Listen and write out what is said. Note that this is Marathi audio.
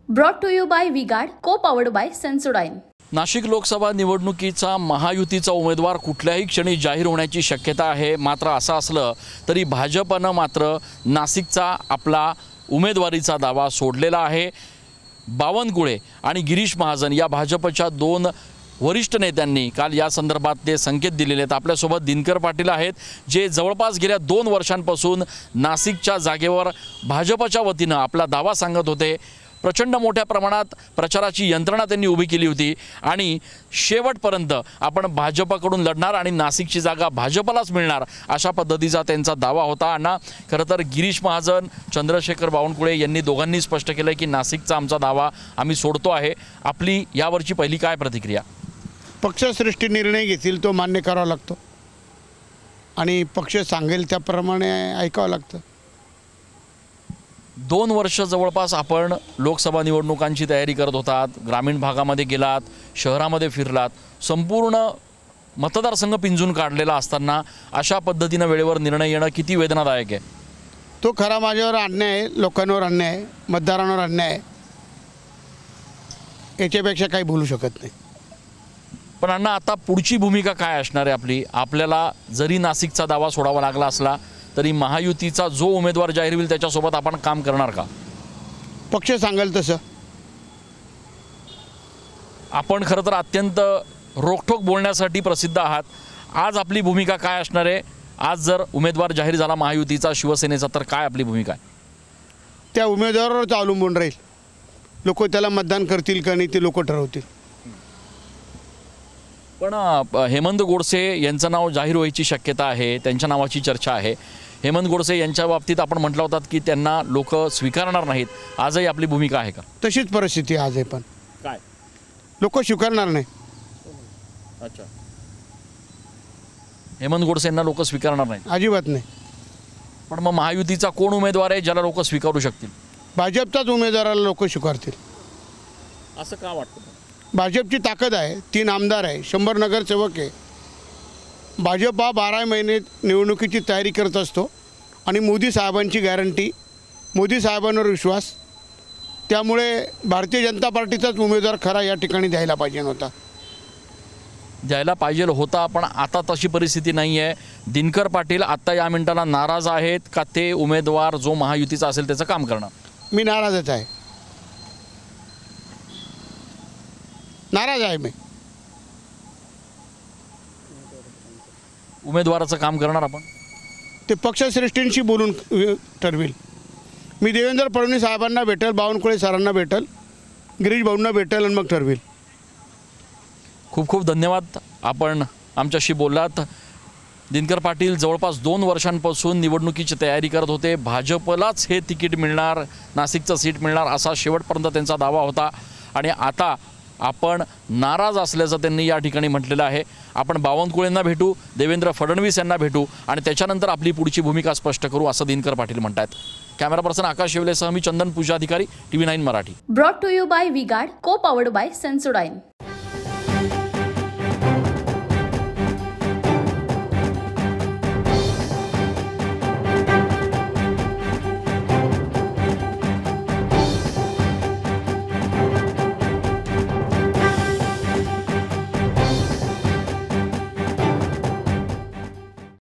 Brought to you by V-Guard, co-powered by Sensodyne. Nashik Lok Sabha निवडणुकीचा महायुतीचा उमेदवार कुठल्याही क्षणी जाहीर होण्याची शक्यता आहे। मात्र असं असलं तरी भाजपनं मात्र नाशिकचा आपला उमेदवारीचा दावा सोडलेला आहे। बावनकुळे आणि गिरीश महाजन या भाजपच्या दोन वरिष्ठ नेत्यांनी काल या संदर्भातले संकेत दिलेले आहेत। आपल्यासोबत दिनकर पाटील आहेत, जे जवळपास गेल्या 2 वर्षांपासून नाशिकच्या जागेवर भाजपच्या वतीनं आपला दावा सांगत होते। प्रचंड मोठ्या प्रमाणात प्रचाराची यंत्रणा त्यांनी उभी केली होती आणि शेवटपर्यंत आपण भाजपकडून लढणार आणि नाशिकची जागा भाजपलाच मिळणार अशा पद्धतीचा त्यांचा दावा होता। आणि खरं तर गिरीश महाजन, चंद्रशेखर बावनकुळे यांनी दोघांनी स्पष्ट केलं की नाशिकचा आमचा दावा आम्ही सोडतो आहे। आपली यावरची पहिली काय प्रतिक्रिया? पक्षश्रेष्ठी निर्णय घेतील तो मान्य करावा लागतो आणि पक्ष सांगेल त्याप्रमाणे ऐकावं लागतं। 2 वर्ष जवळपास आपण लोकसभा निवडणुकांची तयारी करत होतात, ग्रामीण भागामध्ये गेलात, शहरामध्ये फिरलात, संपूर्ण मतदारसंघ पिंजून काढलेला असताना अशा पद्धतीने वेळेवर निर्णय येणं किती वेदनादायक आहे? तो खरा माझ्यावर अन्याय आहे, लोकांवर अन्याय आहे, मतदारांवर अन्याय आहे। याच्यापेक्षा काही बोलू शकत नाही। पण अण्णा, आता पुढची भूमिका काय असणार आहे आपली? आपल्याला जरी नाशिकचा दावा सोडावा लागला असला तरी महायुतीचा जो उमेदवार जाहीर होईल त्याच्यासोबत आपण काम करणार का? पक्ष सांगेल तसं। आपण खरं तर अत्यंत रोखठोक बोलण्यासाठी प्रसिद्ध आहात। आज आपली भूमिका काय असणार आहे? आज जर उमेदवार जाहीर झाला महायुतीचा, शिवसेनेचा, तर काय आपली भूमिका आहे? त्या उमेदवारावरच अवलंबून राहील। लोक त्याला मतदान करतील का नाही ते लोक ठरवतील। पण हेमंत गोडसे यांचं नाव जाहीर व्हायची शक्यता आहे, त्यांच्या नावाची चर्चा आहे। हेमंत गोडसे यांच्या बाबतीत आपण म्हटलं होतं की त्यांना लोक स्वीकारणार नाहीत, आजही आपली भूमिका आहे का? तशीच परिस्थिती आज आहे, पण काय लोक स्वीकारणार नाही। अच्छा, हेमंत गोडसे यांना लोक स्वीकारणार नाहीत? अजिबात नाही। पण मग महायुतीचा कोण उमेदवार आहे ज्याला लोक स्वीकारू शकतील? भाजपचाच उमेदवाराला लोक स्वीकारतील। असं का वाटतं? भाजपची ताकद आहे, 3 आमदार आहे, 100 नगरसेवक आहे। भाजप हा 12 महिने निवडणुकीची तयारी करत असतो आणि मोदी साहेबांची गॅरंटी, मोदी साहेबांवर विश्वास, त्यामुळे भारतीय जनता पार्टीचाच उमेदवार खरा या ठिकाणी द्यायला पाहिजे होता। द्यायला पाहिजे होता, पण आता तशी परिस्थिती नाही आहे। दिनकर पाटील आता या मिनिटाला नाराज आहेत का ते उमेदवार जो महायुतीचा असेल त्याचं काम करणार? मी नाराजच आहे, नाराज आहे मी। उमेदवाराचं काम करणार आपण ते पक्षश्रेष्ठींशी बोलून ठरवेल। मी देवेंद्र फडणवीस साहेबांना भेटेल, बावनकुळे सरांना भेटेल, गिरीश भाऊंना भेटेल आणि मग ठरवेल। खूप खूप धन्यवाद, आपण आमच्याशी बोललात। दिनकर पाटील जवळपास 2 वर्षांपासून निवडणुकीची तयारी करत होते। भाजपलाच हे तिकीट मिळणार, नाशिकचं सीट मिळणार असा शेवटपर्यंत त्यांचा दावा होता आणि आता आपण नाराज असल्याचं त्यांनी या ठिकाणी म्हटलेलं आहे। आपण बावनकुळेंना भेटू, देवेंद्र फडणवीस यांना भेटू आणि त्याच्यानंतर आपली पुढची भूमिका स्पष्ट करू असं दिनकर पाटील म्हणतात। कॅमेरा पर्सन आकाश शेवलेसह मी चंदन पूजा अधिकारी, TV9 Marathi. Brought to you by V-Guard, co-powered by Sensodyne.